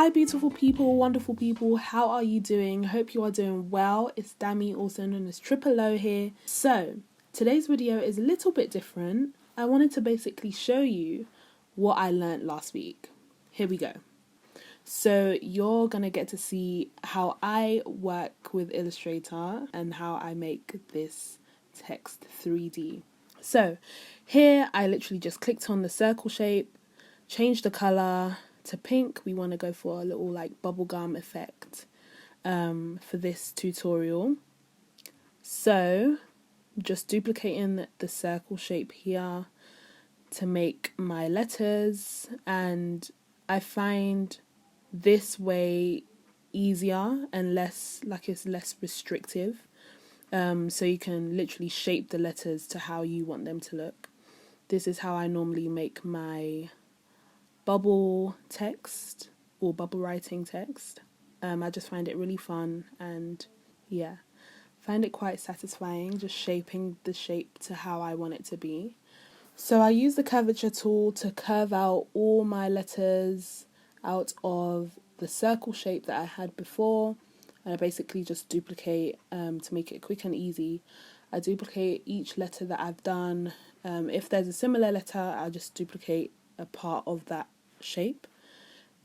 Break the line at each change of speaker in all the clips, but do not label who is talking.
Hi beautiful people, wonderful people, how are you doing? Hope you are doing well. It's Dami, also known as Triple O here. So, today's video is a little bit different. I wanted to basically show you what I learned last week. Here we go. So, you're gonna get to see how I work with Illustrator and how I make this text 3D. So, here I literally just clicked on the circle shape, changed the colour to pink. We want to go for a little like bubblegum effect for this tutorial. So just duplicating the circle shape here to make my letters, and I find this way easier and less restrictive, so you can literally shape the letters to how you want them to look. This is how I normally make my bubble text or bubble writing text. I just find it really fun, and yeah, find it quite satisfying just shaping the shape to how I want it to be. So I use the curvature tool to curve out all my letters out of the circle shape that I had before, and I basically just duplicate to make it quick and easy. I duplicate each letter that I've done. If there's a similar letter, I'll just duplicate a part of that shape,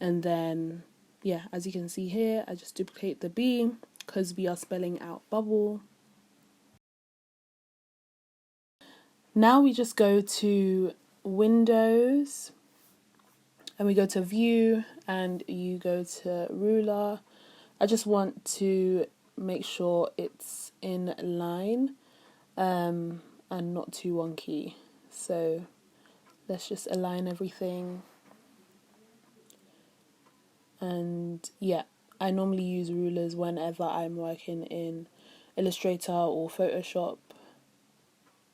and then yeah, as you can see here, I just duplicate the B because we are spelling out bubble. Now we just go to Windows and we go to View and you go to Ruler. I just want to make sure it's in line and not too wonky, so let's just align everything. And yeah, I normally use rulers whenever I'm working in Illustrator or Photoshop,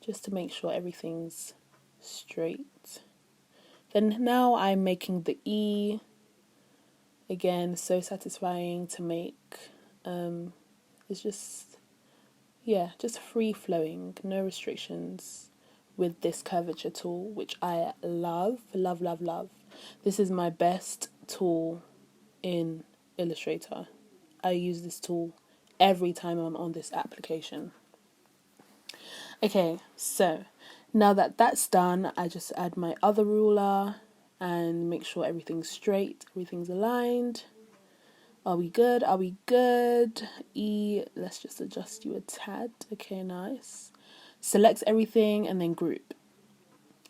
just to make sure everything's straight. Then now I'm making the E. Again, so satisfying to make. It's just, yeah, just free flowing, no restrictions with this curvature tool, which I love. This is my best tool in Illustrator. I use this tool every time I'm on this application. Okay, so now that that's done, I just add my other ruler and make sure everything's straight, everything's aligned. Are we good? Are we good? E, let's just adjust you a tad. Okay, nice. Select everything and then group.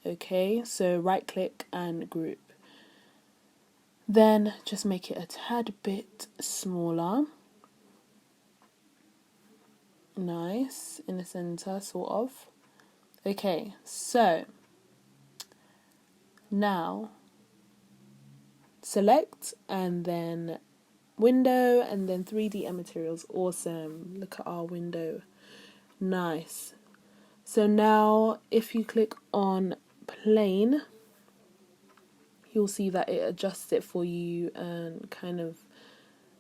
Okay, so right click and group. Then just make it a tad bit smaller. Nice, in the center, sort of. Okay, so now select and then window and then 3D and materials. Awesome, look at our window. Nice. So now if you click on plane, you'll see that it adjusts it for you and kind of,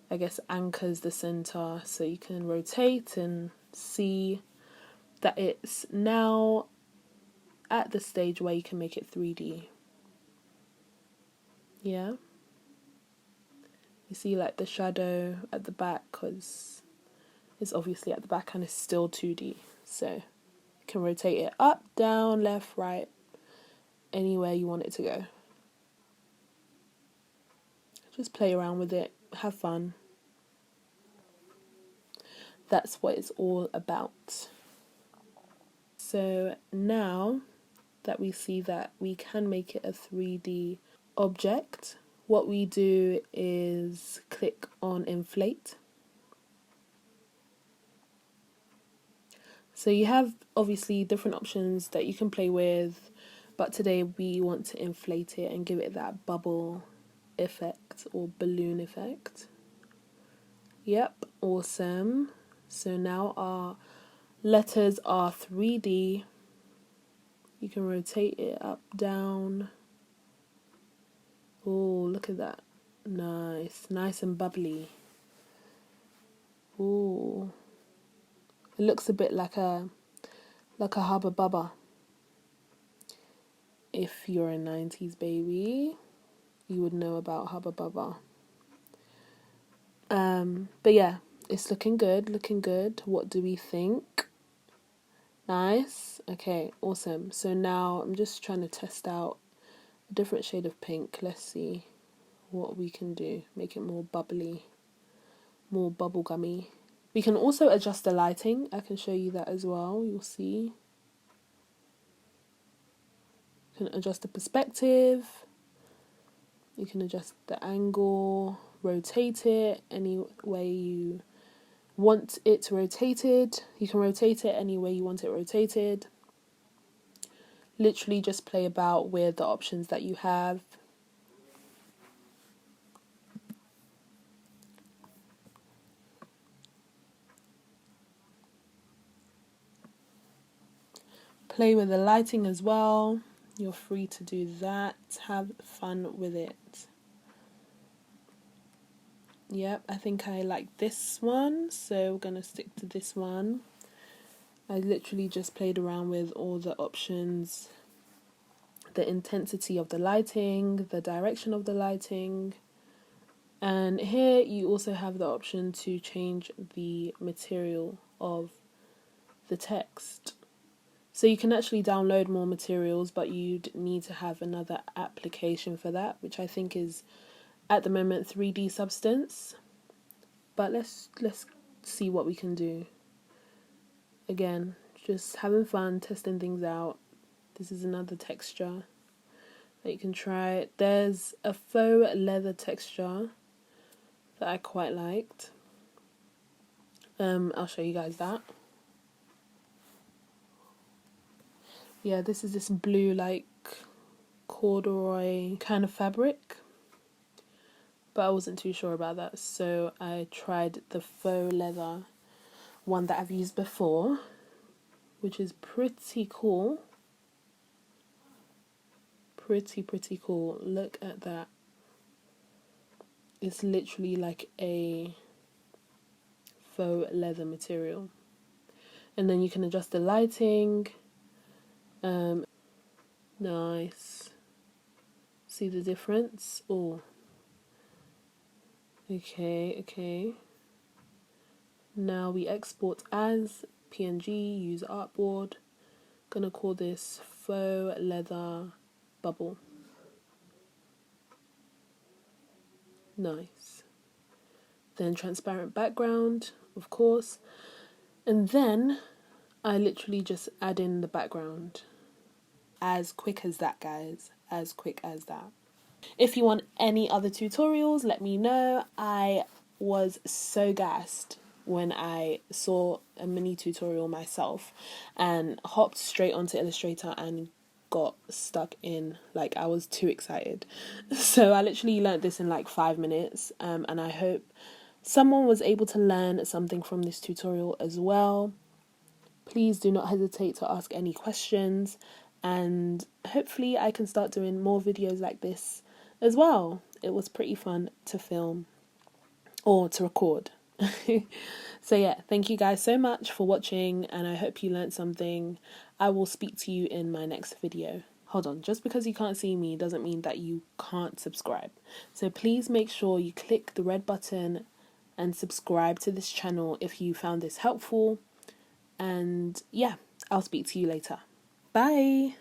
I guess, anchors the center, so you can rotate and see that it's now at the stage where you can make it 3D. Yeah, you see like the shadow at the back because it's obviously at the back and it's still 2D, so you can rotate it up, down, left, right, anywhere you want it to go. Just play around with it, have fun. That's what it's all about. So now that we see that we can make it a 3D object, what we do is click on inflate. So you have obviously different options that you can play with, but today we want to inflate it and give it that bubble effect or balloon effect. Yep, awesome. So now our letters are 3D. You can rotate it up, down. Oh, look at that. Nice and bubbly. Ooh. It looks a bit like a Hubba Bubba. If you're a 90s baby, you would know about Hubba Bubba. But yeah, it's looking good, What do we think? Nice. Okay, awesome. So now I'm just trying to test out a different shade of pink. Let's see what we can do. Make it more bubbly, more bubblegummy. We can also adjust the lighting. I can show you that as well. You'll see. You can adjust the perspective. You can adjust the angle, rotate it any way you want it rotated. You can rotate it any way you want it rotated. Literally just play about with the options that you have. Play with the lighting as well. You're free to do that. Have fun with it. Yep, I think I like this one, so we're gonna stick to this one. I literally just played around with all the options, the intensity of the lighting, the direction of the lighting, and here you also have the option to change the material of the text. So you can actually download more materials, but you'd need to have another application for that, which I think is at the moment 3D Substance. But let's see what we can do. Again, just having fun, testing things out. This is another texture that you can try. There's a faux leather texture that I quite liked. I'll show you guys that. Yeah, this is this blue like corduroy kind of fabric, but I wasn't too sure about that, so I tried the faux leather one that I've used before, which is pretty cool. Pretty cool. Look at that. It's literally like a faux leather material. And then you can adjust the lighting. Nice. See the difference? Oh. Okay. Now we export as PNG, use artboard. Gonna call this faux leather bubble. Nice. Then transparent background, of course. And then I literally just add in the background. As quick as that, guys. As quick as that. If you want any other tutorials, let me know. I was so gassed when I saw a mini tutorial myself and hopped straight onto Illustrator and got stuck in. Like, I was too excited. So I literally learned this in like 5 minutes, and I hope someone was able to learn something from this tutorial as well. Please do not hesitate to ask any questions, and hopefully I can start doing more videos like this as well. It was pretty fun to film or to record. So yeah, thank you guys so much for watching, and I hope you learned something. I will speak to you in my next video. Hold on, just because you can't see me doesn't mean that you can't subscribe. So please make sure you click the red button and subscribe to this channel if you found this helpful. And yeah, I'll speak to you later. Bye!